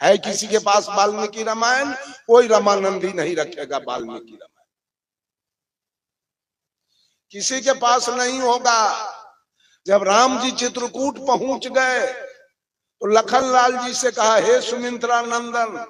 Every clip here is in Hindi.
है किसी के पास वाल्मीकि रामायण? कोई रामानंदी नहीं रखेगा वाल्मीकि रामायण, किसी के पास नहीं होगा। जब राम जी चित्रकूट पहुंच गए तो लखनलाल जी से कहा, हे सुमित्रा नंदन,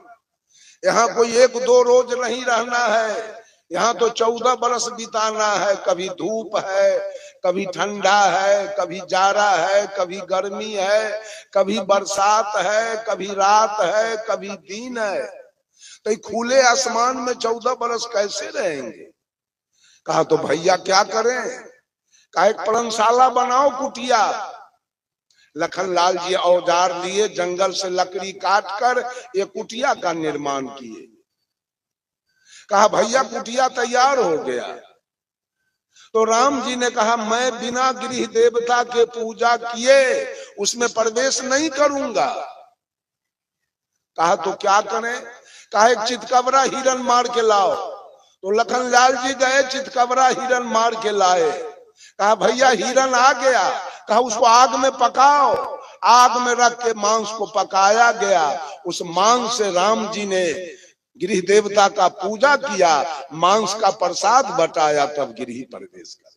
यहाँ कोई 1-2 रोज नहीं रहना है, यहाँ तो 14 बरस बिताना है। कभी धूप है, कभी ठंडा है, कभी जाड़ा है, कभी गर्मी है, कभी बरसात है, कभी रात है, कभी दिन है। तो खुले आसमान में 14 बरस कैसे रहेंगे? कहा तो भैया क्या करें? कहा एक पर्णशाला बनाओ, कुटिया। लखनलाल जी औजार लिए, जंगल से लकड़ी काट कर ये कुटिया का निर्माण किए। कहा भैया कुटिया तैयार हो गया। तो राम जी ने कहा, मैं बिना गृह देवता के पूजा किए उसमें प्रवेश नहीं करूंगा। कहा तो क्या करें? कहा एक चितकबरा हिरन मार के लाओ। तो लखनलाल जी गए, चितकबरा हिरन मार के लाए। कहा भैया हिरन आ गया। कहा उसको आग में पकाओ। आग में रख के मांस को पकाया गया। उस मांस से राम जी ने गृह देवता का पूजा किया, मांस का प्रसाद बटाया, तब गृह प्रवेश कर।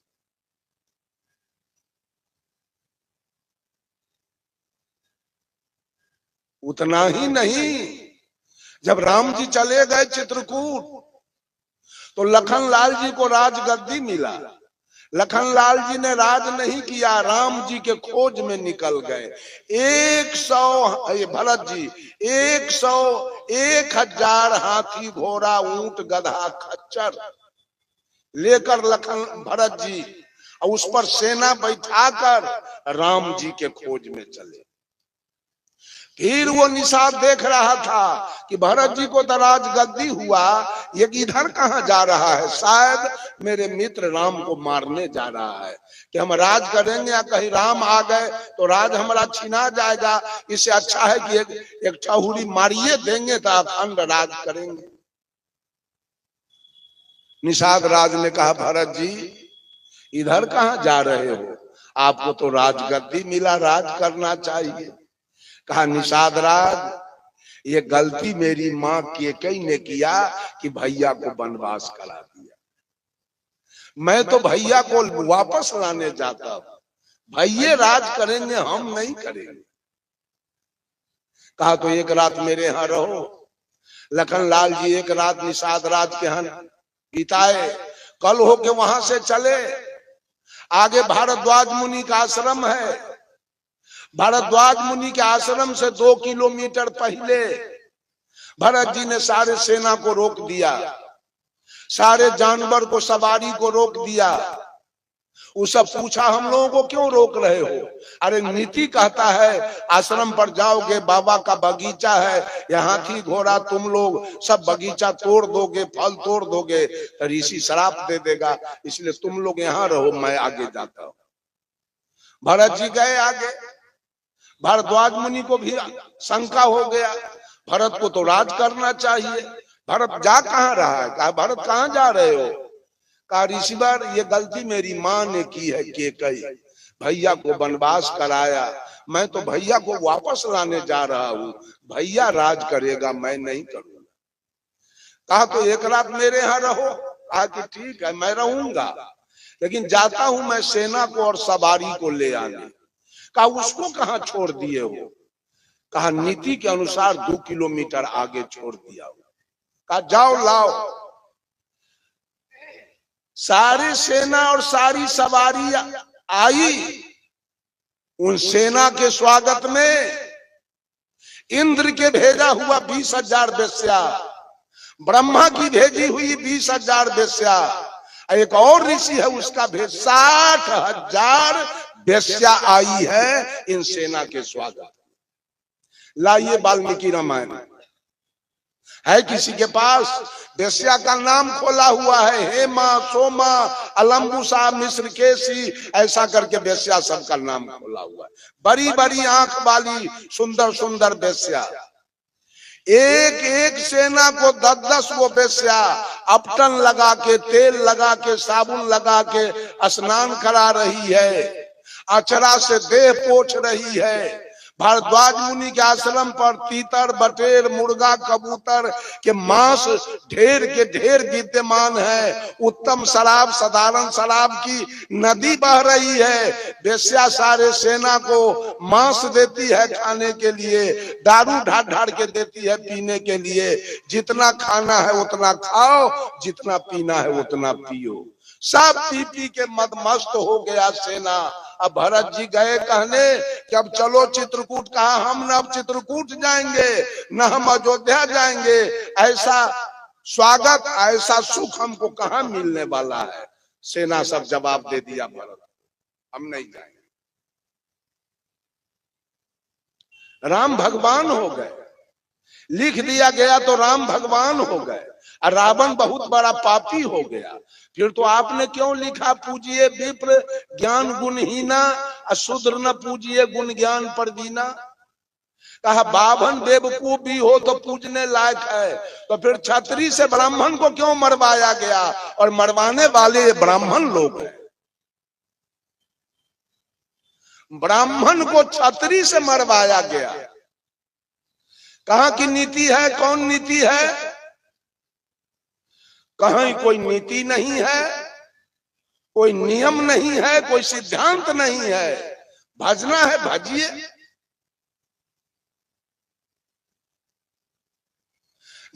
उतना ही नहीं, जब राम जी चले गए चित्रकूट तो लखनलाल जी को राजगद्दी मिला। लखनलाल जी ने राज नहीं किया, राम जी के खोज में निकल गए। 100 भरत जी 101,000 हाथी घोड़ा ऊंट गधा खच्चर लेकर भरत जी और उस पर सेना बैठाकर राम जी के खोज में चले। फिर वो निषाद देख रहा था कि भरत जी को तो राजगद्दी हुआ, ये इधर कहाँ जा रहा है? शायद मेरे मित्र राम को मारने जा रहा है कि हम राज करेंगे या कहीं राम आ गए तो राज हमारा छिना जाएगा। इससे अच्छा है कि एक ठहुरी मारिए देंगे तो अखंड राज करेंगे। निषाद राज ने कहा, भरत जी इधर कहाँ जा रहे हो? आपको तो राजगद्दी मिला, राज करना चाहिए। कहा निषाद राज ये गलती मेरी माँ केकई ने किया कि भैया को वनवास करा दिया। मैं तो भैया को वापस लाने जाता हूं, भैया राज करेंगे, हम नहीं करेंगे। कहा तो एक रात मेरे यहाँ रहो। लखनलाल जी एक रात निषाद राज के यहाँ बिताए। कल होके वहां से चले। आगे भारद्वाज मुनि का आश्रम है। भारद्वाज मुनि के आश्रम से 2 किलोमीटर पहले भरत जी ने सारे सेना को रोक दिया, सारे जानवर को, सवारी को रोक दिया। उससे पूछा, हम लोगों को क्यों रोक रहे हो? अरे नीति कहता है आश्रम पर जाओगे, बाबा का बगीचा है, यहाँ हाथी घोड़ा तुम लोग सब बगीचा तोड़ दोगे, फल तोड़ दोगे तो ऋषि श्राप दे देगा, इसलिए तुम लोग यहाँ रहो, मैं आगे जाता हूँ। भरत जी गए आगे। भारद्वाज मुनि को भी शंका हो गया, भरत को तो राज करना चाहिए, भरत जा कहाँ रहा है? कहा भरत कहाँ जा रहे हो? कहा ऋषिवर ये गलती मेरी माँ ने की है, केकई भैया को वनवास कराया, मैं तो भैया को वापस लाने जा रहा हूँ, भैया राज करेगा, मैं नहीं करूंगा। कहा तो एक रात मेरे यहाँ रहो। कहा कि ठीक है मैं रहूंगा, लेकिन जाता हूं मैं सेना को और सवारी को ले आने। कहा उसको कहाँ छोड़ दिए हो? कहा नीति के अनुसार 2 किलोमीटर आगे छोड़ दिया हो। कहा जाओ लाओ। सारी सेना और सारी सवारी आई। उन सेना के स्वागत में इंद्र के भेजा हुआ 20,000 वेश्या, ब्रह्मा की भेजी हुई 20,000 वेश्या, एक और ऋषि है उसका भेज 60,000 वेश्या आई है इन सेना के स्वागत। लाइए वाल्मीकि रामायण है किसी के पास? वेश्या का नाम खोला हुआ है, हेमा, सोमा, अलम्बुसा, मिश्रकेशी, ऐसा करके वेश्या सबका नाम खोला हुआ है। बड़ी बड़ी आंख वाली सुंदर सुंदर वेश्या, एक एक सेना को 10-10 वो वेश्या अपटन लगा के, तेल लगा के, साबुन लगा के स्नान करा रही है, अचरा से देह पोंछ रही है। भारद्वाज मुनि के आश्रम पर तीतर, बटेर, मुर्गा, कबूतर के मांस ढेर के ढेर विद्यमान है। उत्तम शराब, साधारण शराब की नदी बह रही है। वेश्या सारे सेना को मांस देती है खाने के लिए, दारू ढार ढार के देती है पीने के लिए। जितना खाना है उतना खाओ, जितना पीना है उतना पियो। सब पी पी के मदमस्त हो गया सेना। अब भरत जी गए कहने कि अब चलो चित्रकूट। कहा हम न अब चित्रकूट जाएंगे, न हम अयोध्या जाएंगे। ऐसा स्वागत, ऐसा सुख हमको कहाँ मिलने वाला है। सेना सब जवाब दे दिया भरत, हम नहीं जाएंगे। राम भगवान हो गए, लिख दिया गया तो राम भगवान हो गए, और रावण बहुत बड़ा पापी हो गया। फिर तो आपने क्यों लिखा पूजिए विप्र ज्ञान गुणहीना, अशूद्र न पूजिए गुण ज्ञान परवीना। कहा बाभन बेवकूफ भी हो तो पूजने लायक है, तो फिर क्षत्रिय से ब्राह्मण को क्यों मरवाया गया, और मरवाने वाले ब्राह्मण लोग हैं। ब्राह्मण को क्षत्रिय से मरवाया गया। कहाँ की नीति है, कौन नीति है? कहीं कोई नीति नहीं है, कोई नियम नहीं है, कोई सिद्धांत नहीं है। भजना है भजिए।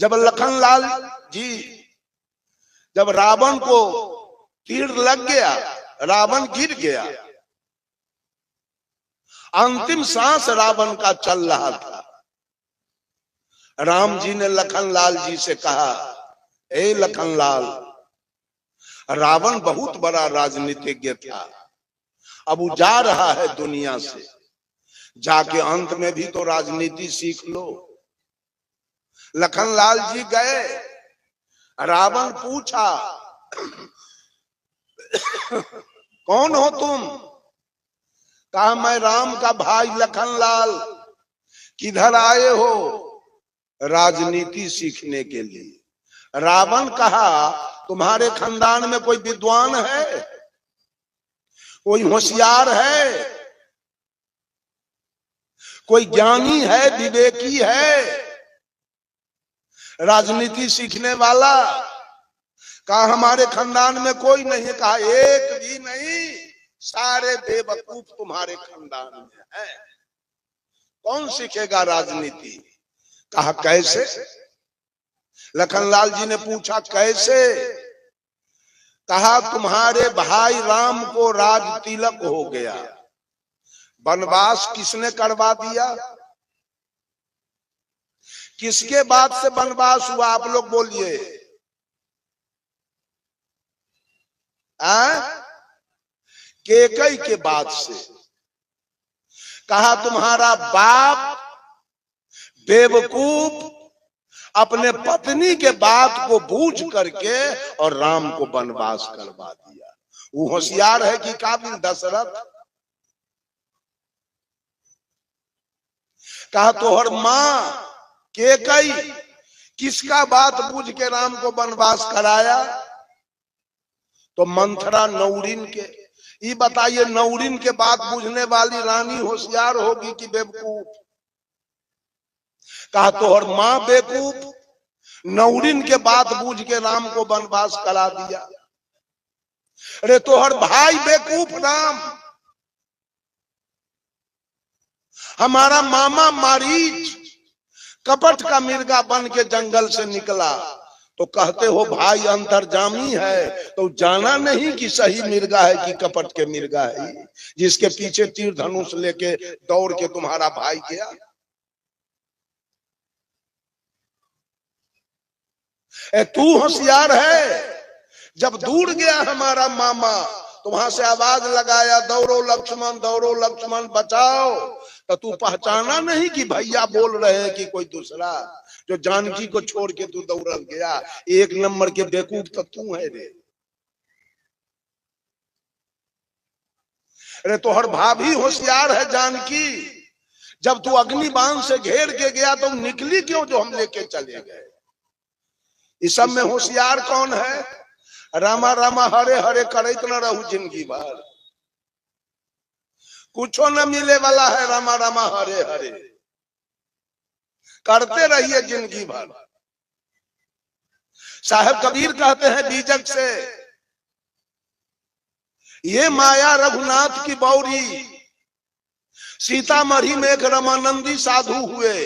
जब लखनलाल जी, जब रावण को तीर लग गया, रावण गिर गया, अंतिम सांस रावण का चल रहा था। राम जी ने लखनलाल जी से कहा, ए लखनलाल, रावण बहुत बड़ा राजनीतिज्ञ था, अब वो जा रहा है दुनिया से, जाके अंत में भी तो राजनीति सीख लो। लखनलाल जी गए, रावण पूछा कौन हो तुम? कहा मैं राम का भाई लखनलाल। किधर आए हो? राजनीति सीखने के लिए। रावण कहा तुम्हारे खानदान में कोई विद्वान है, कोई होशियार है, कोई ज्ञानी है, विवेकी है, राजनीति सीखने वाला? कहा हमारे खानदान में कोई नहीं है। कहा एक भी नहीं, सारे बेवकूफ तुम्हारे खानदान में है, कौन सीखेगा राजनीति? कहा कैसे? लखनलाल जी ने पूछा कैसे? कहा तुम्हारे भाई राम को राज तिलक हो गया, वनवास किसने करवा दिया? किसके बात से वनवास हुआ? आप लोग बोलिए। केकई के बात से। कहा तुम्हारा बाप बेवकूफ अपने पत्नी के बात को बूझ करके और राम को वनवास करवा दिया। वो होशियार है कि काबिल दशरथ? कहा तोहर मां केकई किसका बात बूझ के राम को वनवास कराया? तो मंथरा नौरीन के। ये बताइए नौरीन के बात बूझने वाली रानी होशियार होगी कि बेवकूफ? कहा तोहर मां बेवकूफ नौरीन के बात बूझ के राम को वनवास करा दिया। अरे तोहर भाई बेवकूफ राम। हमारा मामा मारीच कपट का मिर्गा बन के जंगल से निकला, तो कहते हो भाई अंतर्जामी है, तो जाना नहीं कि सही मिर्गा है कि कपट के मिर्गा है, जिसके पीछे तीर धनुष लेके दौड़ के तुम्हारा भाई गया। तू होशियार है। जब दूर गया हमारा मामा तो वहां से आवाज लगाया दौड़ो लक्ष्मण बचाओ, तो तू पहचाना नहीं कि भैया बोल रहे हैं कि कोई दूसरा? जो जानकी को छोड़ के तू दौड़ गया। एक नंबर के बेवकूफ तो तू है रे। अरे तोहर भाभी होशियार है जानकी। जब तू अग्निबाण से घेर के गया तो निकली क्यों जो हम लेके चले गए? इस सब में होशियार कौन है? रामा रामा हरे हरे करत न रहू जिंदगी भर। कुछो न मिले वाला है, रामा रामा हरे हरे करते रहिए जिंदगी भर। साहब कबीर कहते हैं बीजक से, ये माया रघुनाथ की बौरी, सीतामढ़ी में एक रमानंदी साधु हुए।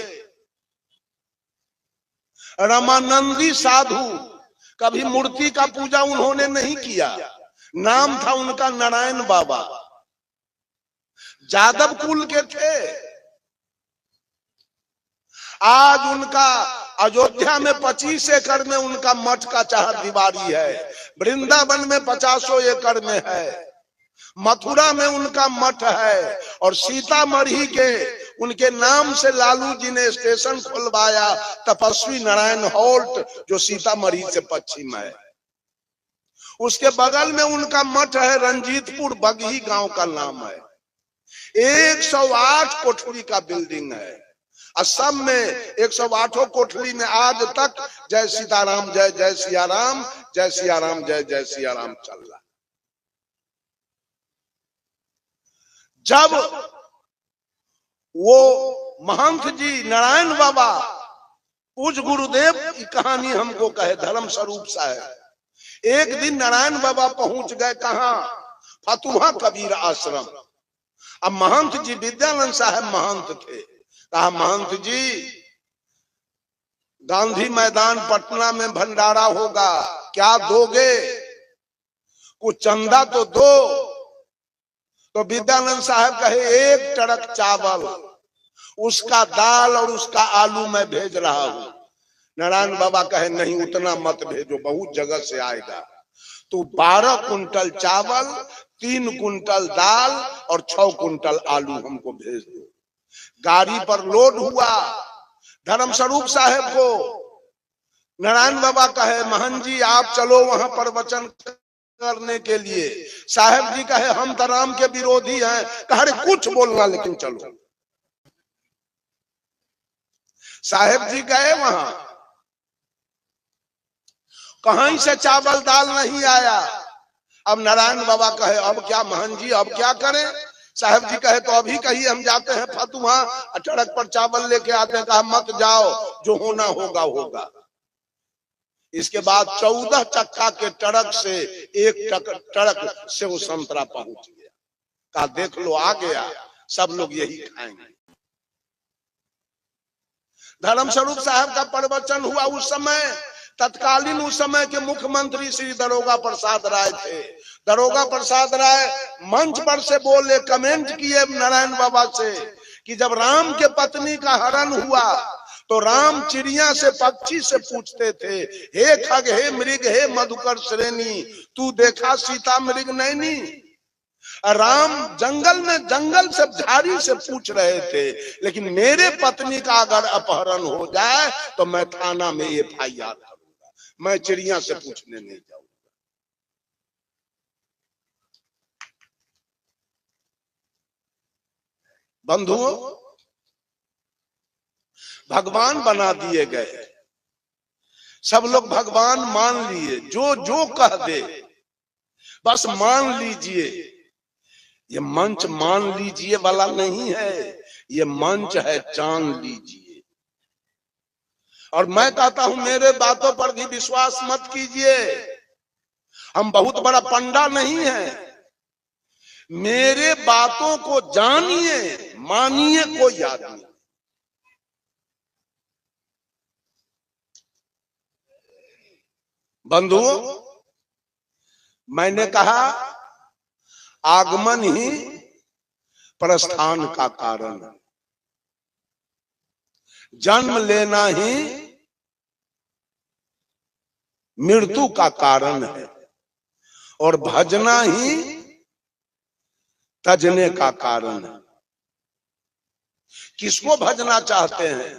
रमानंदी साधु, कभी मूर्ति का पूजा उन्होंने नहीं किया, नाम था उनका नारायण बाबा, जादव कुल के थे। आज उनका अयोध्या में 25 एकड़ में उनका मठ का चार दीवारी है, वृंदावन में 50 एकड़ में है, मथुरा में उनका मठ है, और सीतामढ़ी के उनके नाम से लालू जी ने स्टेशन खुलवाया, तपस्वी नारायण हॉल्ट, जो सीतामढ़ी से पश्चिम है। उसके बगल में उनका मठ है, रंजीतपुर बगही गांव का नाम है। 108 कोठरी का बिल्डिंग है। असम में 108 कोठरी में आज तक जय सीताराम जय जय सिया राम, जय सिया राम जय जय सिया राम चल रहा। जब वो महंत जी नारायण बाबा पूज गुरुदेव की कहानी हमको कहे, धर्म स्वरूप साहब, एक दिन नारायण बाबा पहुंच गए कहां, फतुहा कबीर आश्रम। अब महंत जी विद्यानंद साहब महंत थे, कहा महंत जी गांधी मैदान पटना में भंडारा होगा, क्या दोगे, कुछ चंदा तो दो। तो विद्यानंद साहब कहे 1 टड़क चावल, उसका दाल और उसका आलू मैं भेज रहा हूं। नारायण बाबा कहे नहीं उतना मत भेजो, बहुत जगह से आएगा। तो 12 कुंटल चावल, 3 कुंटल दाल और 6 कुंटल आलू हमको भेज दो। गाड़ी पर लोड हुआ। धर्म स्वरूप साहब को नारायण बाबा कहे महंत जी आप चलो वहां प्रवचन करने के लिए। साहब जी कहे हम तो राम के विरोधी हैं। कहे कुछ बोलना लेकिन चलो। साहब जी गए वहां, कहीं से चावल दाल नहीं आया। अब नारायण बाबा कहे अब क्या महंत जी अब क्या करें। साहब जी कहे तो अभी कहिए हम जाते हैं फतुहा, ट्रक पर चावल लेके आते हैं। कहा मत जाओ, जो होना होगा होगा। इसके बाद 14 चक्का के ट्रक से एक ट्रक से वो संतरा पहुंच गया। कहा देख लो आ गया, सब लोग यही खाएंगे। धर्म स्वरूप साहब का प्रवचन हुआ। उस समय तत्कालीन उस समय के मुख्यमंत्री श्री दरोगा प्रसाद राय थे। दरोगा प्रसाद राय मंच पर से बोले, कमेंट किए नारायण बाबा से कि जब राम के पत्नी का हरण हुआ तो राम चिड़िया से पक्षी से पूछते थे, हे खग हे मृग हे मधुकर श्रेणी, तू देखा सीता मृग नैनी। राम जंगल में जंगल से झाड़ी से पूछ रहे थे, लेकिन मेरे पत्नी का अगर अपहरण हो जाए तो मैं थाना में FIR करूंगा, मैं चिड़िया से पूछने नहीं जाऊंगा। बंधुओं, भगवान बना दिए गए, सब लोग भगवान मान लिए, जो जो कह दे बस मान लीजिए। ये मंच मान लीजिए वाला नहीं है, ये मंच है जान लीजिए। और मैं कहता हूं मेरे बातों पर भी विश्वास मत कीजिए, हम बहुत बड़ा पंडा नहीं है। मेरे बातों को जानिए, मानिए कोई याद नहीं। बंधुओं, मैंने कहा आगमन ही प्रस्थान का कारण है, जन्म लेना ही मृत्यु का कारण है, और भजना ही तजने का कारण है। किसको भजना चाहते हैं?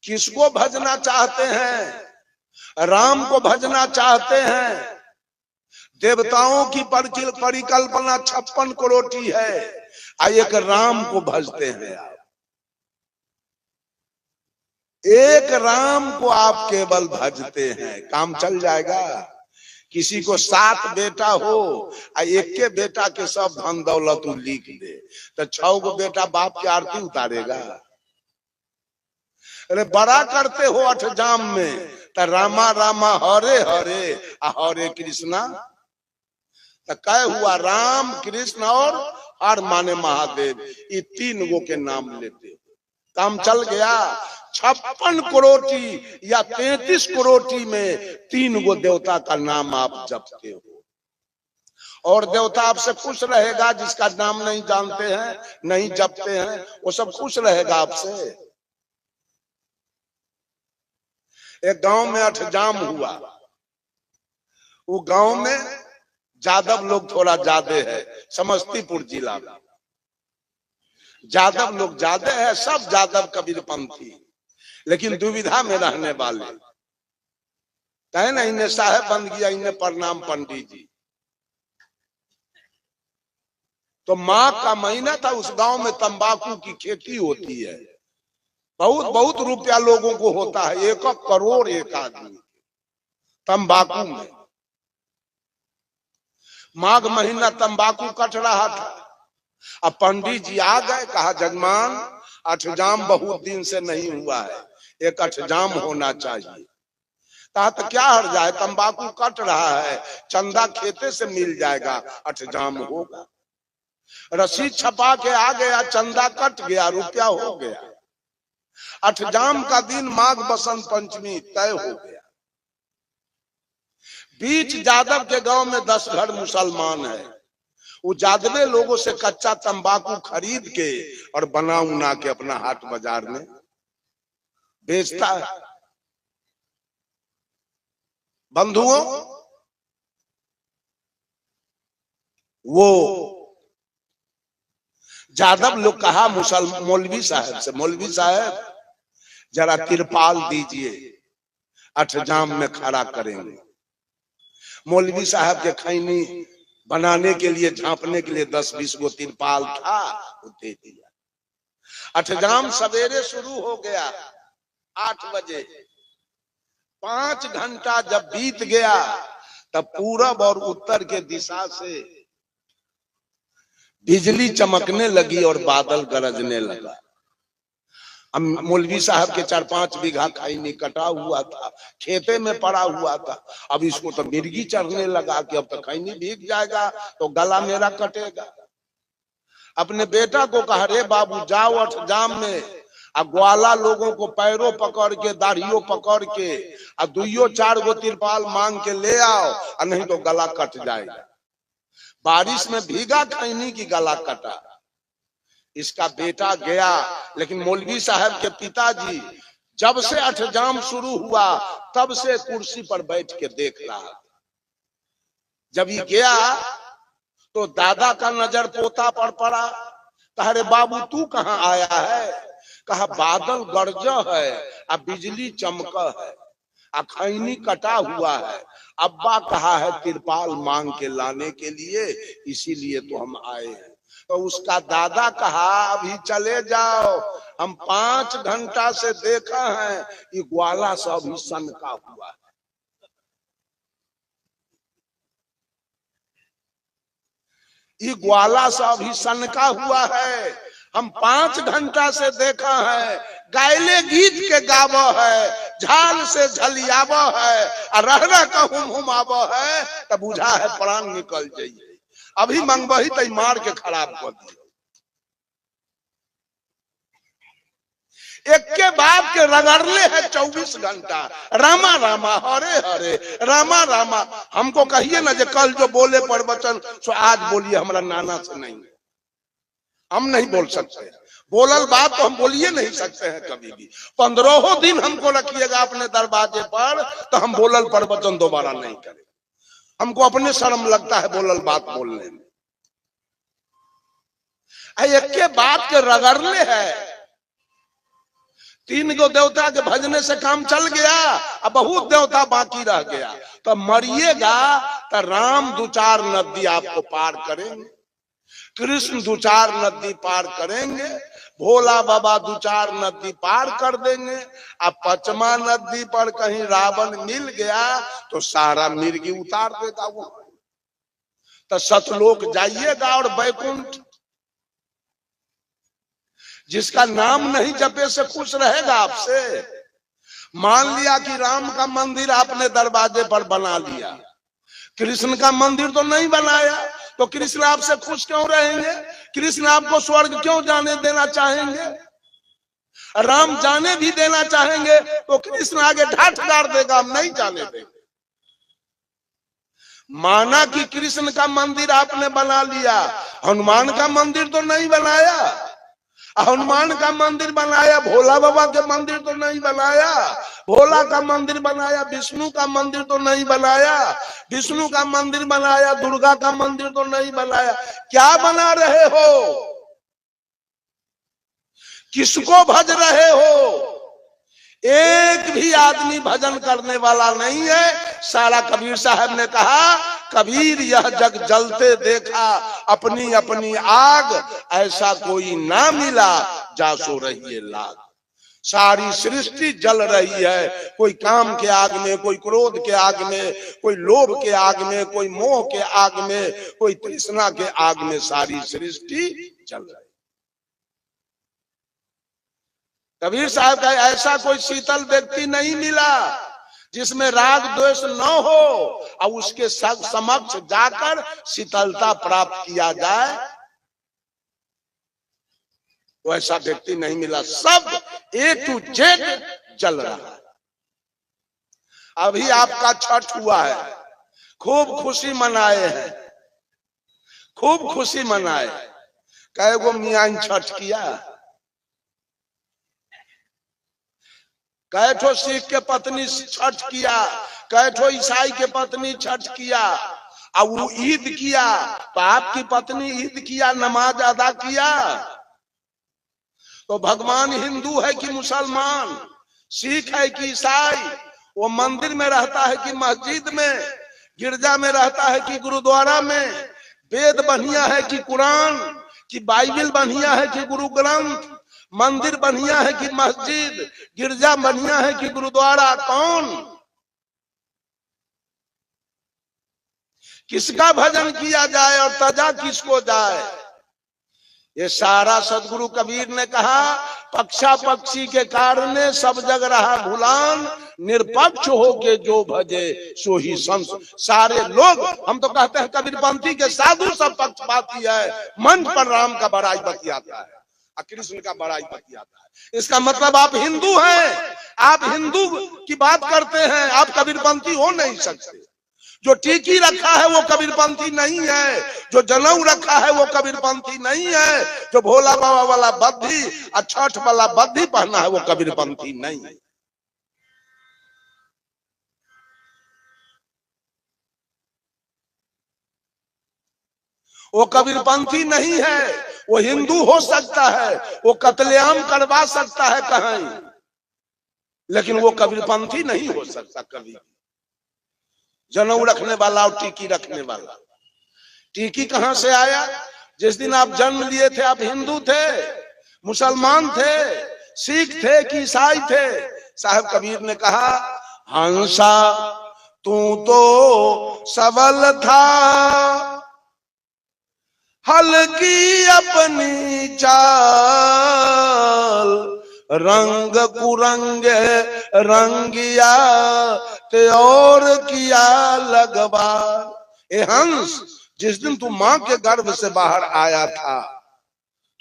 किसको भजना चाहते हैं? राम को भजना चाहते हैं। देवताओं की परिकल्पना 56 करोड़ है, एक राम को भजते हैं आप। एक राम को आप केवल भजते हैं, काम चल जाएगा। किसी को 7 बेटा हो आ एक के बेटा के सब धन दौलत लिख दे तो 6 गो बेटा बाप की आरती उतारेगा। अरे बड़ा करते हो अठजाम में तो रामा रामा हरे हरे आ हरे कृष्णा, तो क्या हुआ? राम कृष्ण और हर माने महादेव, ये 3 गो के नाम लेते हो, काम चल गया। 56 करोटी या 33 करोटी में 3 गो देवता का नाम आप जपते हो, और देवता आपसे खुश रहेगा। जिसका नाम नहीं जानते हैं, नहीं जपते हैं, वो सब खुश रहेगा आपसे। एक गांव में अठजाम हुआ, वो गांव में जादव लोग थोड़ा ज्यादा है, समस्तीपुर जिला में जादव लोग ज्यादा है, सब जादव कबीरपंथी, लेकिन दुविधा में रहने वाले। कहे ना इन्हें साहेब बन गया, इन्हें प्रणाम पंडित जी। तो माघ का महीना था, उस गांव में तंबाकू की खेती होती है, बहुत बहुत रुपया लोगों को होता है, 1 करोड़ एक आदमी तंबाकू में। माघ महीना तंबाकू कट रहा था, अब पंडित जी आ गए, कहा जजमान अठजाम बहुत दिन से नहीं हुआ है, एक अठजाम होना चाहिए। कहा तो क्या हर जाए, तंबाकू कट रहा है, चंदा खेते से मिल जाएगा, अठजाम होगा। रसीद छपा के आ गया, चंदा कट गया, रुपया हो गया। अठजाम का दिन माघ बसंत पंचमी तय हो गया। बीच जादव के गांव में 10 घर मुसलमान है, वो जादवे लोगों से कच्चा तंबाकू खरीद के और बना उना के अपना हाट बाजार में बेचता है। बंधुओं, वो जादव लोग कहा मौलवी साहब से, मौलवी साहब जरा तिरपाल दीजिए, अठजाम में खड़ा करेंगे। मौलवी साहब के खैनी बनाने के लिए, झांपने के लिए 10-20 गो तिरपाल था, वो दे दिया। अठजाम सवेरे शुरू हो गया 8 बजे, 5 घंटा जब बीत गया तब पूरब और उत्तर के दिशा से बिजली चमकने लगी और बादल गरजने लगा। अब मौलवी साहब के 4-5 बीघा खैनी कटा हुआ था, खेते में पड़ा हुआ था। अब इसको तो मिर्गी चढ़ने लगा कि अब तो खैनी भीग जाएगा तो गला मेरा कटेगा। अपने बेटा को कहा, रे बाबू जाओ अठजाम में, ग्वाला लोगों को पैरों पकड़ के, दाढ़ियों पकड़ के, 2-4 गो तिरपाल मांग के ले आओ, और नहीं तो गला कट जाएगा। बारिश में भीगा खैनी की गला कटा। इसका बेटा गया, लेकिन मौलवी साहब के पिताजी जब से अठजाम शुरू हुआ तब से कुर्सी पर बैठ के देख रहा। जब ये गया तो दादा का नजर पोता पर पड़ा। कहा, रे बाबू तू कहाँ आया है? कहा, बादल गरज है, अब बिजली चमक है, खैनी कटा हुआ है, अब्बा कहा है तिरपाल मांग के लाने के लिए, इसीलिए तो हम आए हैं। तो उसका दादा कहा, अभी चले जाओ, हम 5 घंटा से देखा है ये ग्वाला सब ही सनका हुआ है। ये ग्वाला सब ही सनका हुआ है, हम 5 घंटा से देखा है। गायले गीत के गावो है, झाल से झलियावो है, और रहना कहूं हुमावो है, तब बुझा है प्राण निकल जाइए। अभी मंगबही तई मार के खराब कर दियो। एक के बाप के रगड़ले है 24 घंटा, रामा रामा हरे हरे, रामा रामा। हमको कहिए ना, जो कल जो बोले प्रवचन सो आज बोलिए, हमारा नाना से नहीं, हम नहीं बोल सकते। बोलल बात तो हम बोलिए नहीं सकते हैं कभी भी। 15 दिन हमको रखिएगा अपने दरवाजे पर, तो हम बोलल प्रवचन दोबारा नहीं करें। हमको अपने शर्म लगता है बोलल बात बोलने में। एक के बाप के रगड़ले है, 3 गो देवता के भजने से काम चल गया, अब बहुत देवता बाकी रह गया। तो मरिएगा तो राम 2-4 नदी आपको पार करेंगे। कृष्ण 2-4 नदी पार करेंगे, भोला बाबा 2-4 नदी पार कर देंगे। अब 5वां नदी पर कहीं रावण मिल गया तो सारा मिर्गी उतार देगा वो। तो सतलोक जाइएगा और बैकुंठ, जिसका नाम नहीं जपे से खुश रहेगा आपसे। मान लिया कि राम का मंदिर आपने दरवाजे पर बना लिया, कृष्ण का मंदिर तो नहीं बनाया, तो कृष्ण आपसे खुश क्यों रहेंगे? कृष्ण आपको स्वर्ग क्यों जाने देना चाहेंगे? राम जाने भी देना चाहेंगे तो कृष्ण आगे ढाठ गाड़ देगा, हम नहीं जाने देंगे। माना कि कृष्ण का मंदिर आपने बना लिया, हनुमान का मंदिर तो नहीं बनाया। हनुमान का मंदिर बनाया, भोला बाबा के मंदिर तो नहीं बनाया। भोला का मंदिर बनाया, विष्णु का मंदिर तो नहीं बनाया। विष्णु का मंदिर बनाया, दुर्गा का मंदिर तो नहीं बनाया। क्या बना रहे हो? किसको भज रहे हो? एक भी आदमी भजन करने वाला नहीं है। सारा कबीर साहब ने कहा, कबीर यह जग जलते देखा अपनी अपनी आग, ऐसा कोई ना मिला जा सो रही है लाग। सारी सृष्टि जल रही है, कोई काम के आग में, कोई क्रोध के आग में, कोई लोभ के आग में, कोई मोह के आग में, कोई तृष्णा के आग में, सारी सृष्टि जल रही है। कबीर साहब का ऐसा कोई शीतल व्यक्ति नहीं मिला जिसमें राग द्वेष न हो और उसके समक्ष जाकर शीतलता प्राप्त किया जाए, वो ऐसा व्यक्ति नहीं मिला। सब A to Z जल रहा है। अभी आपका छठ हुआ है, खूब खुशी मनाए हैं, खूब खुशी मनाए। कई गो मियाँ छठ किया, कई ठो सिख के पत्नी छठ किया, कई ठो ईसाई के पत्नी छठ किया, और वो ईद किया तो आपकी पत्नी ईद किया, नमाज अदा किया। तो भगवान हिंदू है कि मुसलमान, सिख है कि ईसाई, वो मंदिर में रहता है कि मस्जिद में, गिरजा में रहता है कि गुरुद्वारा में, वेद बढ़िया है कि कुरान, कि बाइबिल बढ़िया है कि गुरु ग्रंथ, मंदिर बढ़िया है कि मस्जिद, गिरजा बढ़िया है कि गुरुद्वारा, कौन किसका भजन किया जाए और तजा किसको जाए? ये सारा सदगुरु कबीर ने कहा, पक्षा पक्षी के कारण सब जग रहा भुलान, निरपक्ष होके जो भजे सो ही संत। सारे लोग, हम तो कहते हैं कबीरपंथी के साधु सब पक्षपाती है, मंच पर राम का बड़ाई बतियाता है, कृष्ण का बड़ाई बतियाता है। इसका मतलब आप हिंदू हैं, आप हिंदू की बात करते हैं, आप कबीरपंथी हो नहीं सकते। जो टीकी रखा है वो कबीरपंथी नहीं है, जो जनेऊ रखा है वो कबीरपंथी नहीं है, जो भोला बाबा वाला बद्धी और छठ वाला बद्धी पहना है वो कबीरपंथी नहीं है। वो कबीरपंथी नहीं है। वो हिंदू हो सकता है, वो कत्लेआम करवा सकता है कहीं, लेकिन वो कबीरपंथी नहीं हो सकता कभी। जनेऊ रखने वाला और टीकी रखने वाला, टीकी कहां से आया? जिस दिन आप जन्म लिए थे आप हिंदू थे, मुसलमान थे, सिख थे कि ईसाई थे? साहब कबीर ने कहा, हंसा तू तो सबल था, हल्की अपनी चाल, रंग कुरंग रंगिया ते और किया लगवा। ए हंस, जिस दिन तू मां के गर्भ से बाहर आया था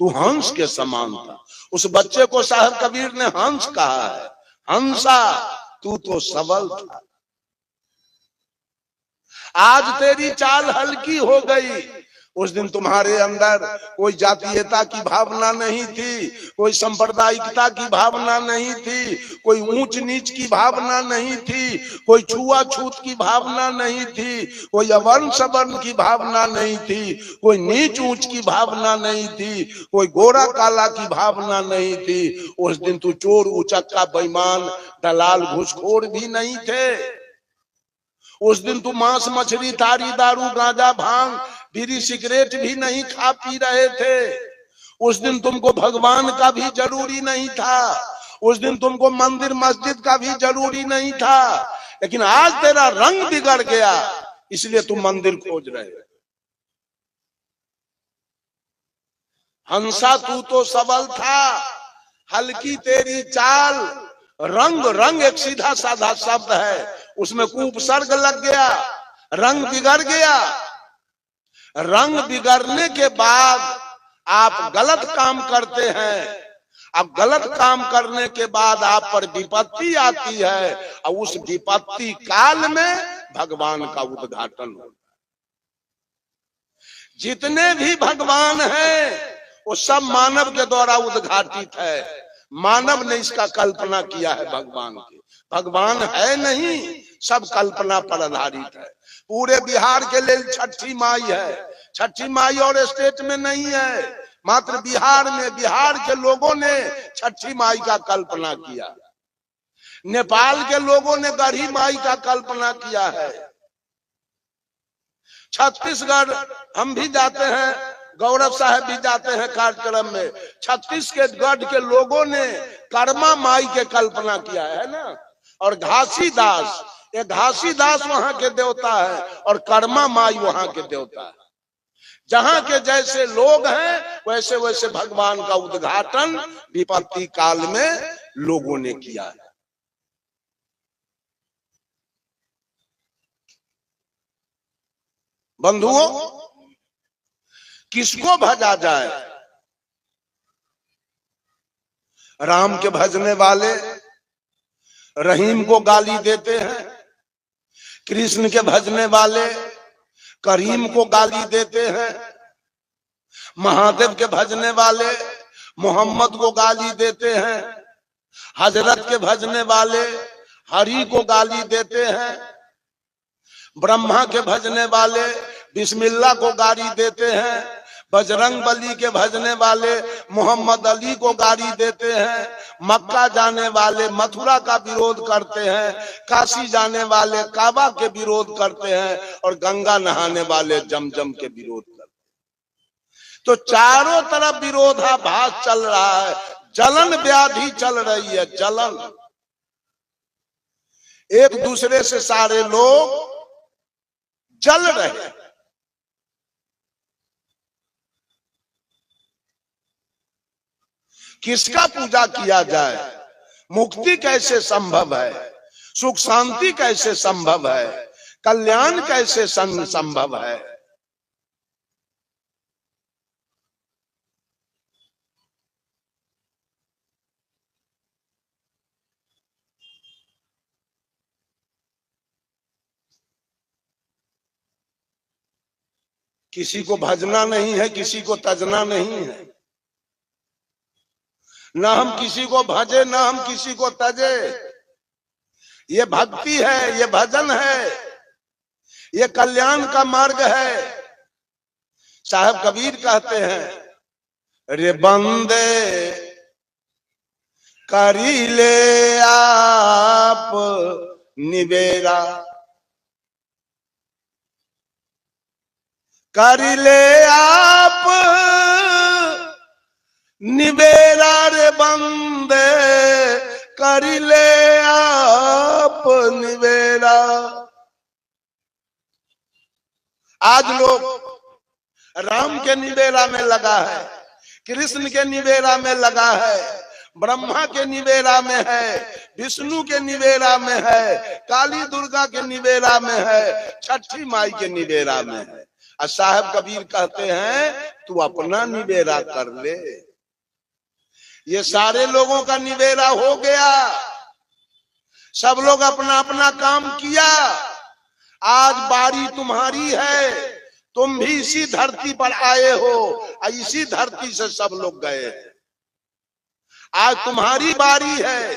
तू हंस के समान था। उस बच्चे को साहब कबीर ने हंस कहा है। हंसा तू तो सबल था, आज तेरी चाल हल्की हो गई। उस दिन तुम्हारे अंदर कोई जातीयता की भावना नहीं थी, कोई सांप्रदायिकता की भावना नहीं थी, कोई ऊंच नीच की भावना नहीं थी, कोई छुआछूत की भावना नहीं थी, कोई अवर्ण सवर्ण की भावना नहीं थी, कोई नीच ऊंच की भावना नहीं थी, कोई गोरा काला की भावना नहीं थी। उस दिन तू चोर उचक्का बेईमान दलाल घूसखोर भी नहीं थे। उस दिन तुम मांस मछली तारी दारू गांजा भांग बीड़ी सिगरेट भी नहीं खा पी रहे थे। उस दिन तुमको भगवान का भी जरूरी नहीं था। उस दिन तुमको मंदिर मस्जिद का भी जरूरी नहीं था। लेकिन आज तेरा रंग बिगड़ गया, इसलिए तुम मंदिर खोज रहे हो। हंसा तू तो सबल था, हल्की तेरी चाल। रंग रंग एक सीधा साधा शब्द है, उसमें उपसर्ग लग गया, रंग बिगड़ गया। रंग बिगड़ने के बाद आप गलत काम करते हैं। अब गलत काम करने के बाद आप पर विपत्ति आती है, और उस विपत्ति काल में भगवान का उद्घाटन होता है। जितने भी भगवान हैं वो सब मानव के द्वारा उद्घाटित है। मानव ने इसका कल्पना किया है भगवान की। भगवान है नहीं, सब कल्पना पर आधारित है। पूरे बिहार के लिए छठी माई है। छठी माई और स्टेट में नहीं है, मात्र बिहार में। बिहार के लोगों ने छठी माई का कल्पना किया। नेपाल के लोगों ने गढ़ी माई का कल्पना किया है। छत्तीसगढ़ हम भी जाते हैं, गौरव साहब भी जाते हैं कार्यक्रम में। छत्तीसगढ़ के लोगों ने कर्मा माई के कल्पना किया है ना। और घासीदास, ये घासीदास वहां के देवता है और कर्मा माई वहां के देवता है। जहां के जैसे लोग हैं वैसे वैसे भगवान का उद्घाटन विपत्ति काल में लोगों ने किया है। बंधुओं, किसको भजा जाए? राम के भजने वाले रहीम को गाली देते हैं, कृष्ण के भजने वाले करीम को गाली देते हैं, महादेव के भजने वाले मोहम्मद को गाली देते हैं, हजरत के भजने वाले हरि को गाली देते हैं, ब्रह्मा के भजने वाले बिस्मिल्लाह को गाली देते हैं, बजरंग बली के भजने वाले मोहम्मद अली को गाली देते हैं, मक्का जाने वाले मथुरा का विरोध करते हैं, काशी जाने वाले काबा के विरोध करते हैं, और गंगा नहाने वाले जमजम के विरोध करते हैं। तो चारों तरफ विरोधाभास चल रहा है, जलन व्याधि चल रही है, जलन। एक दूसरे से सारे लोग जल रहे हैं। किसका पूजा किया जाए? मुक्ति कैसे संभव है? सुख शांति कैसे संभव है? कल्याण कैसे संभव है? किसी को भजना नहीं है, किसी को तजना नहीं है। ना हम किसी को भजे, ना हम किसी को तजे। ये भक्ति है, ये भजन है, ये कल्याण का मार्ग है। साहब कबीर कहते हैं, रे बंदे करी ले आप निवेरा, करी ले आप निवेरा, रे बंदे करी ले आप निवेरा। आज लोग राम के निवेरा में लगा है, कृष्ण के निवेरा में लगा है, ब्रह्मा के निवेरा में है, विष्णु के निवेरा में है, काली दुर्गा के निवेरा में है, छठी माई के निवेरा में है। और साहब कबीर कहते हैं, तू अपना निवेरा कर ले। ये सारे लोगों का निवेरा हो गया, सब लोग अपना अपना काम किया। आज बारी तुम्हारी है, तुम भी इसी धरती पर आए हो और इसी धरती से सब लोग गए हैं। आज तुम्हारी बारी है,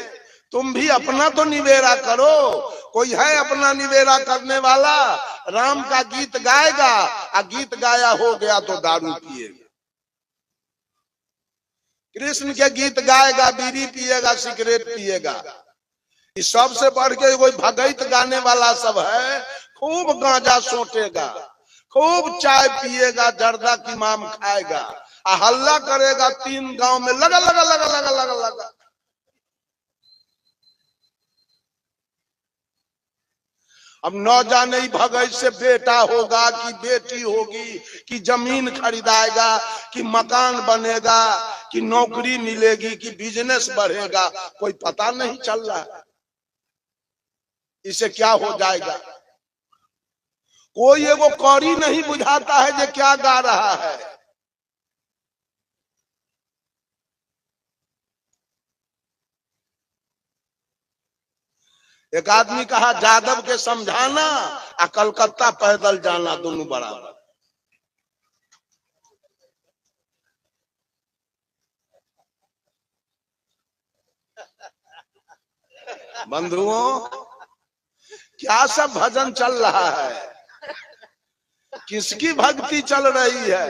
तुम भी अपना तो निवेरा करो। कोई है अपना निवेरा करने वाला? राम का गीत गाएगा और गीत गाया हो गया तो दारू पिएगा। कृष्ण के गीत गाएगा, बीड़ी पिएगा, सिगरेट पिएगा। इस सबसे बढ़ के कोई भगत गाने वाला सब है, खूब गांजा सोटेगा, खूब चाय पिएगा, जर्दा की माम खाएगा, हल्ला करेगा 3 गांव में, लगा लगा लगा लगा लगा लगा। अब न जाने भगत से बेटा होगा कि बेटी होगी, कि जमीन खरीदाएगा, कि मकान बनेगा, कि नौकरी मिलेगी, कि बिजनेस बढ़ेगा, कोई पता नहीं चल रहा है। इसे क्या हो जाएगा, कोई एगो कौड़ी नहीं बुझाता है जो क्या गा रहा है। एक आदमी कहा जादव के समझाना आ कलकत्ता पैदल जाना दोनों बराबर। बंधुओं, क्या सब भजन चल रहा है, किसकी भक्ति चल रही है?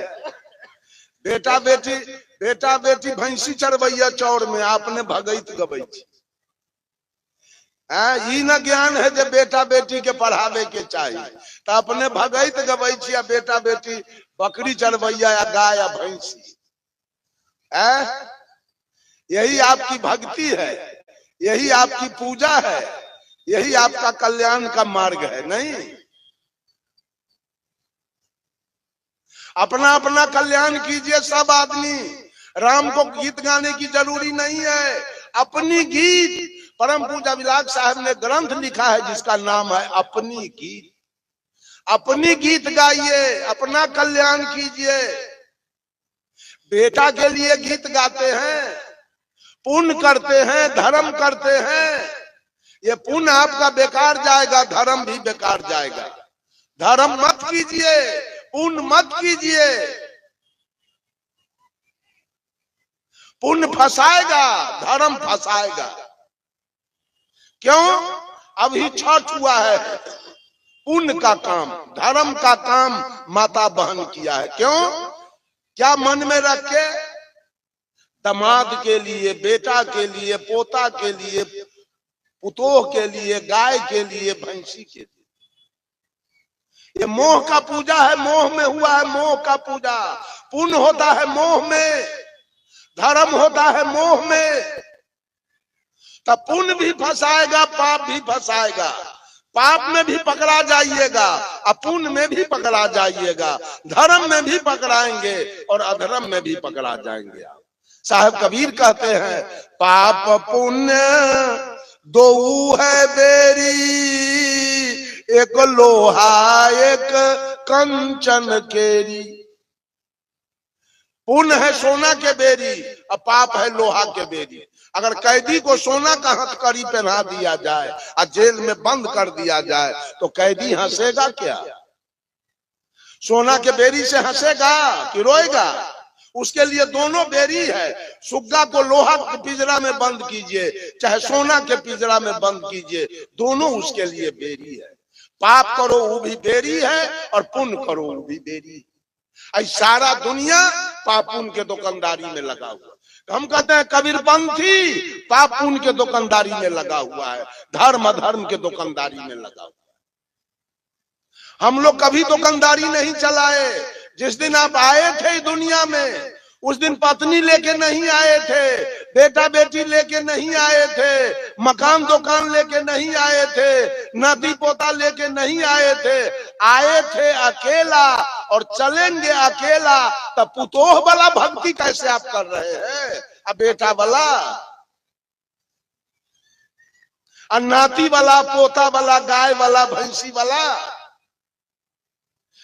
बेटा बेटी भैंसी चरवैया चौर में, आपने भगत गवै ई न ज्ञान है जो बेटा बेटी के पढ़ावे के चाहिए, तो अपने भगत गवै छिया बेटा बेटी बकरी चरवैया या गाय या भैंसी। यही आपकी भक्ति है, यही आपकी पूजा है, यही आपका कल्याण का मार्ग है। नहीं, अपना अपना कल्याण कीजिए सब आदमी। राम को गीत गाने की जरूरी नहीं है, अपनी गीत। परम पूजा विलास साहब ने ग्रंथ लिखा है जिसका नाम है अपनी गीत। अपनी गीत गाइए, अपना कल्याण कीजिए। बेटा के लिए गीत गाते हैं, पुण्य करते हैं, धर्म करते हैं। ये पुण्य आपका बेकार जाएगा, धर्म भी बेकार जाएगा। धर्म मत कीजिए, पुण्य मत कीजिए। पुण्य फंसाएगा, धर्म फंसाएगा। क्यों? अभी छठ हुआ है, पुण्य का काम, धर्म का काम माता बहन किया है। क्यों? क्या मन में रख के? दामाद के लिए, बेटा के लिए, पोता के लिए, पुतोह के लिए, गाय के लिए, भैंसी के लिए। ये मोह का पूजा है, मोह में हुआ है मोह का पूजा। पुण्य होता है मोह में, धर्म होता है मोह में। तब पुण्य भी फंसाएगा, पाप भी फंसाएगा। पाप में भी पकड़ा जाइएगा, अपुण्य में भी पकड़ा जाइएगा, धर्म में भी पकड़ाएंगे और अधर्म में भी पकड़ा जाएंगे। साहब कबीर कहते हैं, पाप पुण्य दो है बेरी, एक लोहा एक कंचन केरी। पुण्य है सोना के बेरी और पाप है लोहा के बेरी। अगर कैदी को सोना का हथकड़ी पहना दिया जाए और जेल में बंद कर दिया जाए तो कैदी हंसेगा क्या? सोना के बेरी से हंसेगा कि रोएगा? उसके लिए दोनों बेरी है। सुग्गा को लोहा के पिंजरा में बंद कीजिए, चाहे सोना के पिंजरा में बंद कीजिए, दोनों उसके लिए बेरी है। पाप करो वो भी बेरी है और पुण्य करो वो भी बेरी है। सारा दुनिया पाप पुण्य के दुकानदारी में लगा हुआ। हम कहते हैं कबीरपंथी पाप पुण्य के दुकानदारी में लगा हुआ है, धर्म अधर्म के दुकानदारी में लगा हुआ है। हम लोग कभी दुकानदारी नहीं चलाए। जिस दिन आप आए थे दुनिया में, उस दिन पत्नी लेके नहीं आए थे, बेटा बेटी लेके नहीं आए थे, मकान दुकान लेके नहीं आए थे, नाती पोता लेके नहीं आए थे। आए थे अकेला और चलेंगे अकेला। तब पुतोह वाला भक्ति कैसे आप कर रहे हैं? अब बेटा वाला, नाती वाला, पोता वाला, गाय वाला, भैंसी वाला,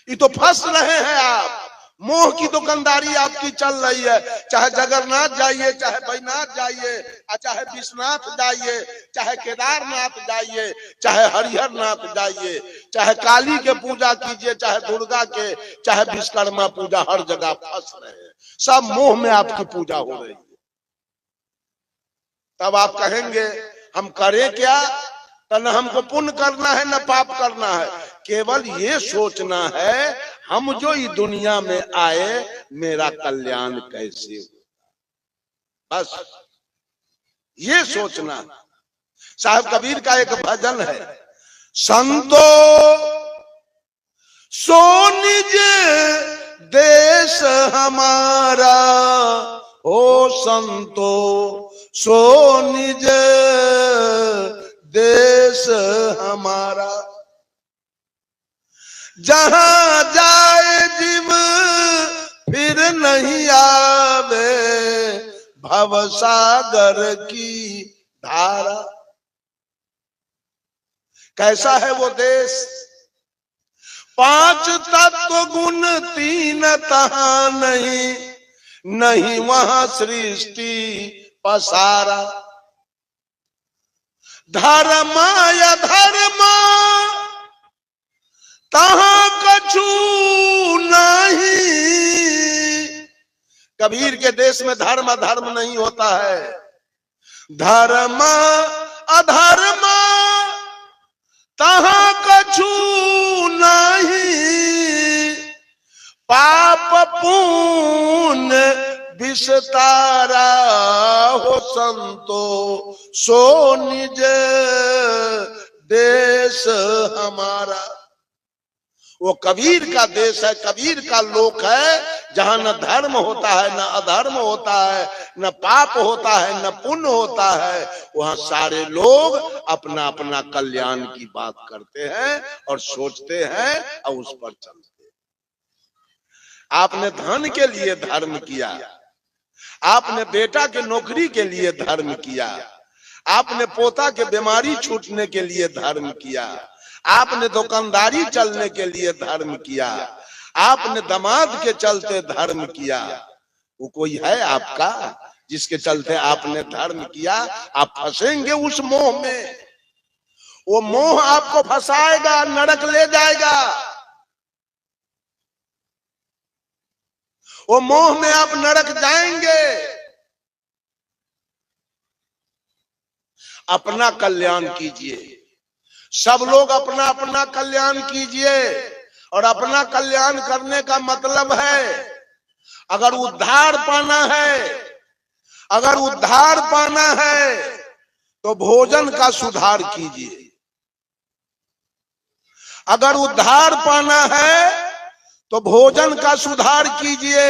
ये तो फंस रहे हैं आप। मोह की दुकानदारी आपकी चल रही है। चाहे जगन्नाथ जाइए, चाहे बैजनाथ जाइए, चाहे विश्वनाथ जाइए, चाहे केदारनाथ जाइए, चाहे हरिहर नाथ जाइए, चाहे काली के पूजा कीजिए, चाहे दुर्गा के, चाहे विश्वकर्मा पूजा, हर जगह फंस रहे हैं। सब मोह में आपकी पूजा हो रही है। तब आप कहेंगे हम करें क्या? तो न हमको पुण्य करना है न पाप करना है, केवल ये सोचना है हम जो इस दुनिया में आए मेरा कल्याण कैसे हो, बस ये सोचना। साहब कबीर का एक भजन है, संतो सो निज देश हमारा हो संतो, सो निज देश हमारा। जहां जाए जीव फिर नहीं आवे, भवसागर की धारा। कैसा है वो देश? 5 तत्व गुण 3 तहां नहीं, नहीं वहां सृष्टि पसारा। धर्म अधर्म तहां कछु नहीं। कबीर के देश में धर्म अधर्म नहीं होता है। धर्म अधर्म तहां कछु नहीं, पाप पुण्य विस्तारा हो संतो, सो निज देश हमारा। वो कबीर का देश है, कबीर का लोक है, जहां न धर्म होता है, न अधर्म होता है, न पाप होता है, न पुण्य होता है। वहां सारे लोग अपना अपना कल्याण की बात करते हैं और सोचते हैं और उस पर चलते हैं। आपने धन के लिए धर्म किया, आपने बेटा के नौकरी के लिए धर्म किया, आपने पोता के बीमारी छूटने के लिए धर्म किया, आपने दुकानदारी चलने के लिए धर्म किया, आपने दामाद के चलते धर्म किया। वो कोई है आपका जिसके चलते आपने धर्म किया? आप फंसेंगे उस मोह में, वो मोह आपको फंसाएगा, नरक ले जाएगा। वो मोह में आप नरक जाएंगे। अपना कल्याण कीजिए, सब लोग अपना अपना कल्याण कीजिए। और अपना कल्याण करने का मतलब है, अगर उद्धार पाना है, अगर उद्धार पाना है तो भोजन का सुधार कीजिए। अगर उद्धार पाना है तो भोजन का सुधार कीजिए।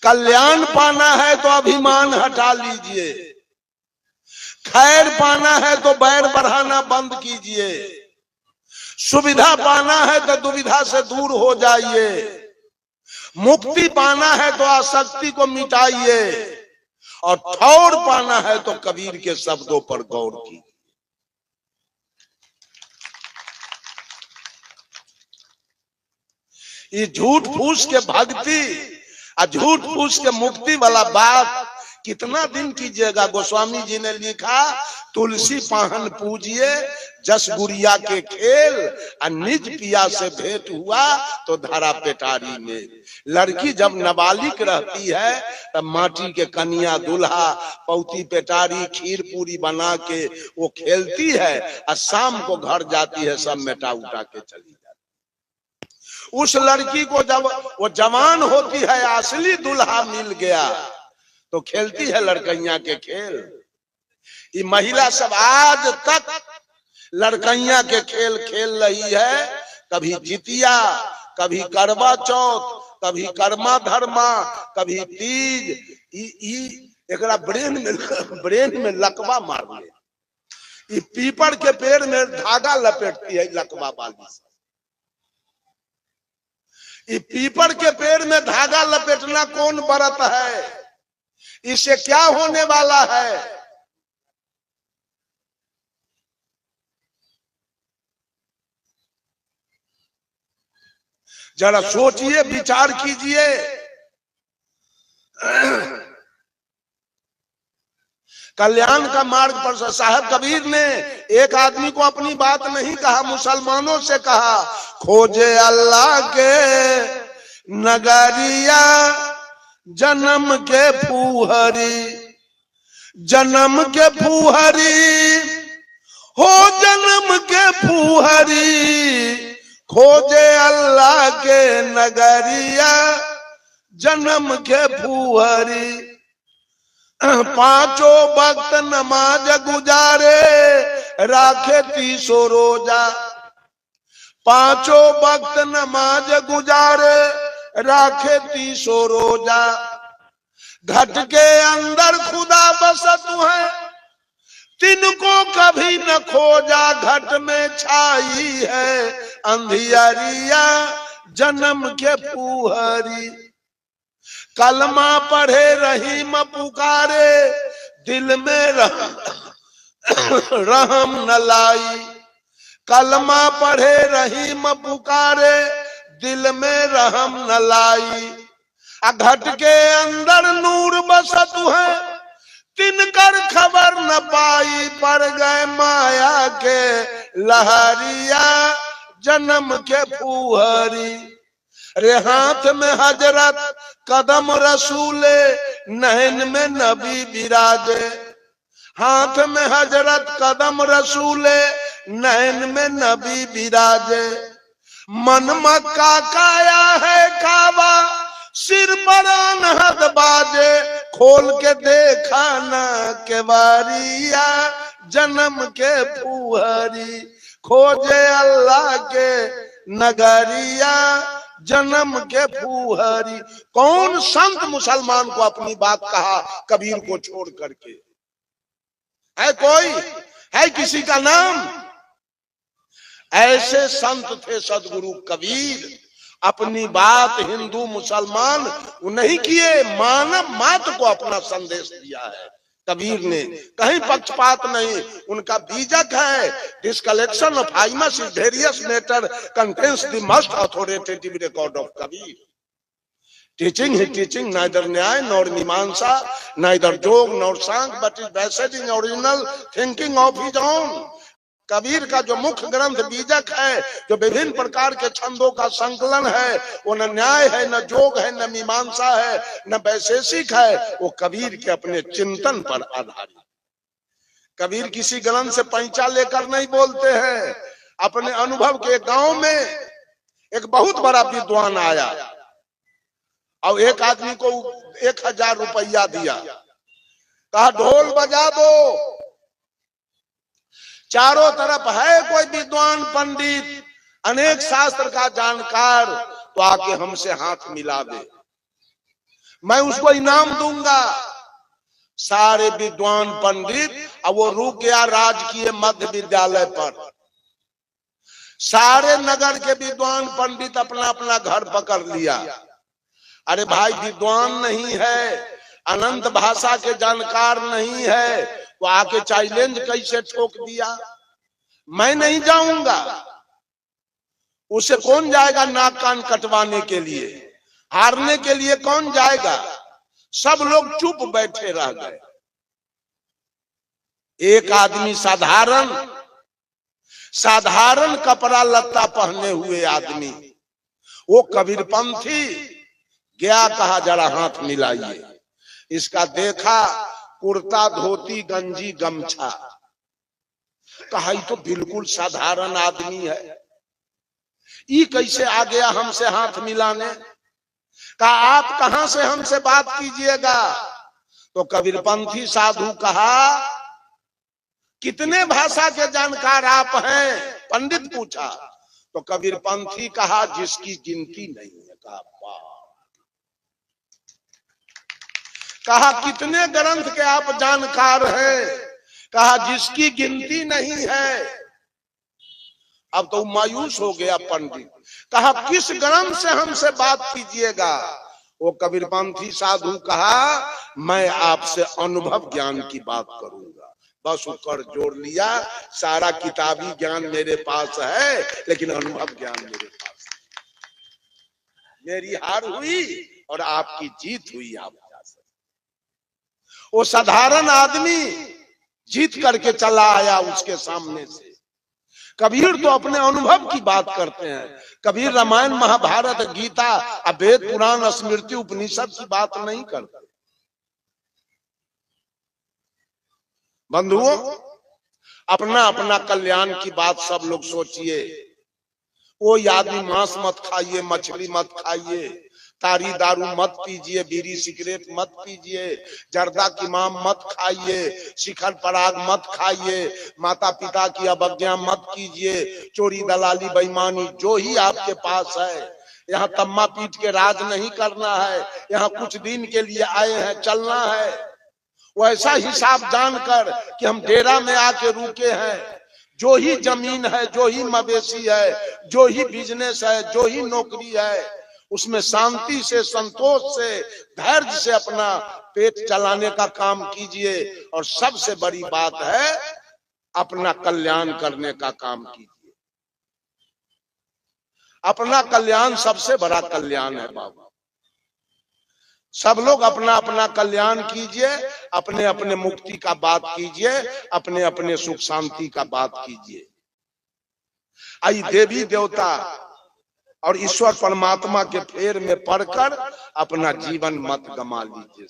कल्याण पाना है तो अभिमान हटा लीजिए। खैर पाना है तो बैर बढ़ाना बंद कीजिए। सुविधा पाना है तो दुविधा से दूर हो जाइए। मुक्ति पाना है तो आसक्ति को मिटाइए। और ठौर पाना है तो कबीर के शब्दों पर गौर कीजिए। ये झूठ फूस के भक्ति और झूठ फूस के मुक्ति वाला बात कितना दिन कीजिएगा। गोस्वामी जी ने लिखा, तुलसी पाहन पूजिए जस गुड़िया के खेल, और निज पिया से भेंट हुआ तो धरा पेटारी में। लड़की जब नाबालिग रहती है तब माटी के कन्या दूल्हा पौती पेटारी खीर पूरी बना के वो खेलती है, और शाम को घर जाती है सब मेटा उठा के चली जाती। उस लड़की को जब वो जवान होती है, असली दूल्हा मिल गया तो खेलती है लड़कैया के खेल। ये महिला सब आज तक लड़कैया के खेल खेल रही है। कभी जितिया, कभी करवा चौथ, कभी कर्मा धर्मा, कभी तीज। एकरा ब्रेन में लकवा मार ले। ये पीपल के पेड़ में धागा लपेटती है लकवा वाली। ये पीपल के पेड़ में धागा लपेटना कौन व्रत है? इससे क्या होने वाला है? जरा सोचिए, विचार कीजिए। कल्याण का मार्ग पर साहब कबीर ने एक आदमी को अपनी बात नहीं कहा, मुसलमानों से कहा, खोजे अल्लाह के नगरिया जन्म के फूहरी, जन्म के फूहरी हो, जन्म के फूहरी, खोजे अल्लाह के नगरिया जन्म के फूहरी। पांचों वक्त नमाज गुजारे, राखे 300 रोजा। पांचों वक्त नमाज गुजारे, राखे 30 रोजा। घट के अंदर खुदा बसत है, तिनको कभी न खोजा। घट में छाई है अंधियारिया, जन्म के फूहरी। कलमा पढ़े रहीम पुकारे, दिल में रहम न लाई। कलमा पढ़े रहीम पुकारे, दिल में रहम न लाई। घट के अंदर नूर बसत है, तिनकर खबर न पाई। पड़ गए माया के लहरिया, जन्म के फूहरी। रे हाथ में हजरत कदम रसूले, नैन में नबी विराजे। हाथ में हजरत कदम रसूले, नैन में नबी विराजे। मन मक्का काया है काबा, सिर पर अनहद बाजे। खोल के देखा ना केवारिया, जन्म के फूहरी। खोजे अल्लाह के नगरिया, जन्म के फूहरी। कौन संत मुसलमान को अपनी बात कहा कबीर को छोड़ करके? है कोई? है किसी का नाम? ऐसे संत थे सदगुरु कबीर। अपनी बात हिंदू मुसलमान नहीं किए, मानव मात्र को अपना संदेश दिया है कबीर ने। कहीं पक्षपात नहीं। उनका बीजक है, this collection of hymns is various matter contains the most authoritative record of Kabir. Teaching he teaching neither Nyaya nor Mimamsa, neither Jog nor Sang, but is based in original thinking of his own. Kabir का जो मुख्य ग्रंथ बीजक है, जो विभिन्न प्रकार के छंदों का संकलन है, वो न न्याय है, न जोग है, न मीमांसा है, न वैशेषिक है। वो कबीर के अपने चिंतन पर आधारित। कबीर किसी ग्रंथ से पैंचा लेकर नहीं बोलते हैं। अपने अनुभव के गांव में एक बहुत बड़ा विद्वान आया और एक आदमी को 1000 रुपया दिया। कहा ढोल बजा दो। चारों तरफ है कोई विद्वान पंडित, अनेक शास्त्र का जानकार, तो आके हमसे हाथ मिला दे, मैं उसको इनाम दूंगा। सारे विद्वान पंडित, अब वो रुक गया राजकीय मध्य विद्यालय पर। सारे नगर के विद्वान पंडित अपना अपना घर पकड़ लिया। अरे भाई विद्वान नहीं है, अनंत भाषा के जानकार नहीं है, तो आके चैलेंज कैसे ठोक दिया? मैं नहीं जाऊंगा। उसे कौन जाएगा नाक कान कटवाने के लिए? हारने के लिए कौन जाएगा? सब लोग चुप बैठे रह गए। एक आदमी साधारण कपड़ा लत्ता पहने हुए आदमी, वो कबीरपंथी गया, कहा जरा हाथ मिलाइए। इसका देखा कुर्ता धोती गंजी गमछा, कहा ये तो बिल्कुल साधारण आदमी है, ये कैसे आ गया हमसे हाथ मिलाने? कहा आप कहां से हमसे बात कीजिएगा? तो कबीरपंथी साधु कहा कितने भाषा के जानकार आप हैं? पंडित पूछा। तो कबीरपंथी कहा जिसकी गिनती नहीं है। कहा कितने ग्रंथ के आप जानकार हैं? कहा जिसकी गिनती नहीं है। अब तो मायूस हो गया पंडित। कहा किस ग्रंथ से हमसे बात कीजिएगा? वो कबीरपंथी साधु कहा मैं आपसे अनुभव ज्ञान की बात करूंगा। बस ऊपर जोड़ लिया, सारा किताबी ज्ञान मेरे पास है, लेकिन अनुभव ज्ञान मेरे पास है। मेरी हार हुई और आपकी जीत हुई। आप वो साधारण आदमी जीत करके चला आया उसके सामने से। कबीर तो अपने अनुभव की बात करते हैं। कबीर रामायण महाभारत गीता वेद पुराण स्मृति उपनिषद की बात नहीं करते। बंधुओं, अपना अपना कल्याण की बात सब लोग सोचिए। वो आदमी मांस मत खाइए, मछली मत खाइए, तारी दारू मत पीजिए, बीड़ी सिगरेट मत पीजिए, जर्दा की माम मत खाइए, शिखर पराग मत खाइए, माता पिता की अवज्ञा मत कीजिए, चोरी दलाली बेईमानी जो ही आपके पास है, यहाँ तम्मा पीट के राज नहीं करना है, यहाँ कुछ दिन के लिए आए हैं, चलना है। वैसा हिसाब जानकर कि हम डेरा में आके रुके हैं, जो ही जमीन है, जो ही मवेशी है, जो ही बिजनेस है, जो ही नौकरी है, उसमें शांति से, संतोष से, धैर्य से अपना पेट चलाने का काम कीजिए। और सबसे बड़ी बात है, अपना कल्याण करने का काम कीजिए। अपना कल्याण सबसे बड़ा कल्याण है बाबू। सब लोग अपना अपना कल्याण कीजिए, अपने अपने मुक्ति का बात कीजिए, अपने अपने सुख शांति का बात कीजिए। आई देवी देवता और ईश्वर परमात्मा के फेर में पड़कर अपना जीवन मत गमा लीजिए।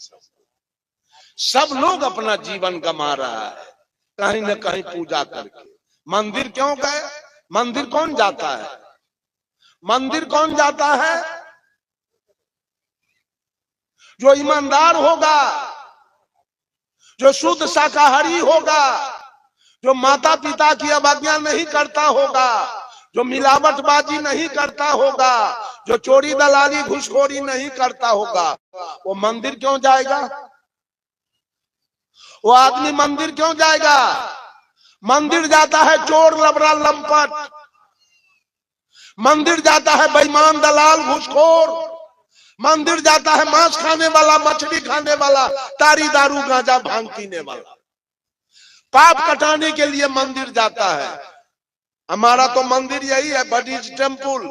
सब लोग अपना जीवन गमा रहा है कहीं न कहीं पूजा करके। मंदिर क्यों गए? मंदिर कौन जाता है? मंदिर कौन जाता है? जो ईमानदार होगा, जो शुद्ध शाकाहारी होगा, जो माता पिता की अवज्ञा नहीं करता होगा, जो मिलावटबाजी नहीं करता होगा, जो चोरी दलाली घूसखोरी नहीं करता होगा, वो मंदिर क्यों जाएगा? वो आदमी मंदिर क्यों जाएगा? मंदिर जाता है चोर लबरा लंपट, मंदिर जाता है बेईमान दलाल घूसखोर, मंदिर जाता है मांस खाने वाला, मछली खाने वाला, तारी दारू गांजा भांग पीने वाला। पाप कटाने के लिए मंदिर जाता है। हमारा तो मंदिर यही है, बडीज टेम्पल।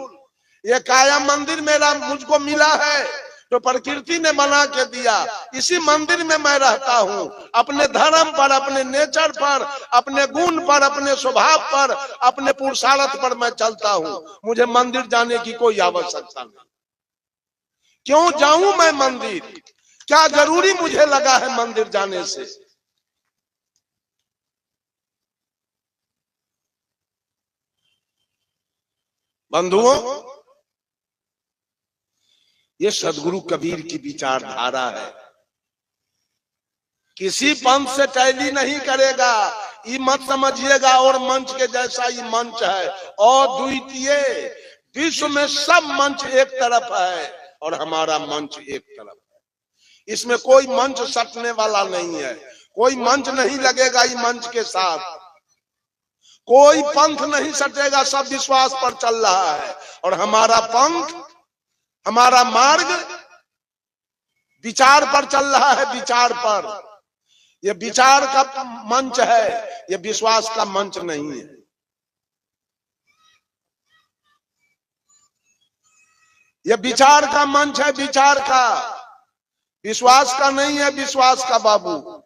ये काया मंदिर मेरा मुझको मिला है, तो प्रकृति ने बना के दिया। इसी मंदिर में मैं रहता हूँ, अपने धर्म पर, अपने नेचर पर, अपने गुण पर, अपने स्वभाव पर, अपने पुरुषार्थ पर मैं चलता हूँ। मुझे मंदिर जाने की कोई आवश्यकता नहीं। क्यों जाऊं मैं मंदिर? क्या जरूरी मुझे लगा है मंदिर जाने से? बंधुओं, ये सदगुरु कबीर की विचारधारा है। किसी पंथ से टैली नहीं करेगा, ये मत समझिएगा और मंच के जैसा ये मंच है। और द्वितीय, विश्व में सब मंच एक तरफ है और हमारा मंच एक तरफ है। इसमें कोई मंच सटने वाला नहीं है, कोई मंच नहीं लगेगा इस मंच के साथ, कोई पंथ नहीं सटेगा, सब विश्वास पर चल रहा है। और हमारा पंथ, हमारा मार्ग विचार पर चल रहा है, विचार पर। यह विचार का मंच है, यह विश्वास का मंच नहीं है। यह विचार का मंच है, विचार का, विश्वास का नहीं है, विश्वास का बाबू।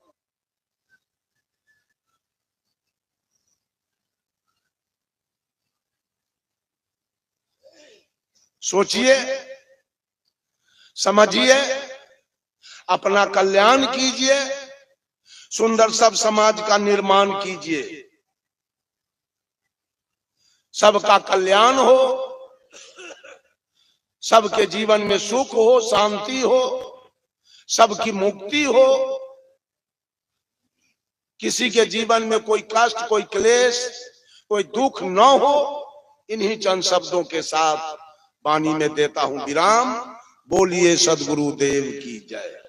सोचिए, समझिए, अपना कल्याण कीजिए, सुंदर सब समाज का निर्माण कीजिए। सबका कल्याण हो, सबके जीवन में सुख हो, शांति हो, सबकी मुक्ति हो, किसी के जीवन में कोई कष्ट, कोई क्लेश, कोई दुख न हो। इन्हीं चंद शब्दों के साथ वाणी में देता हूं विराम। बोलिए सदगुरुदेव की जय।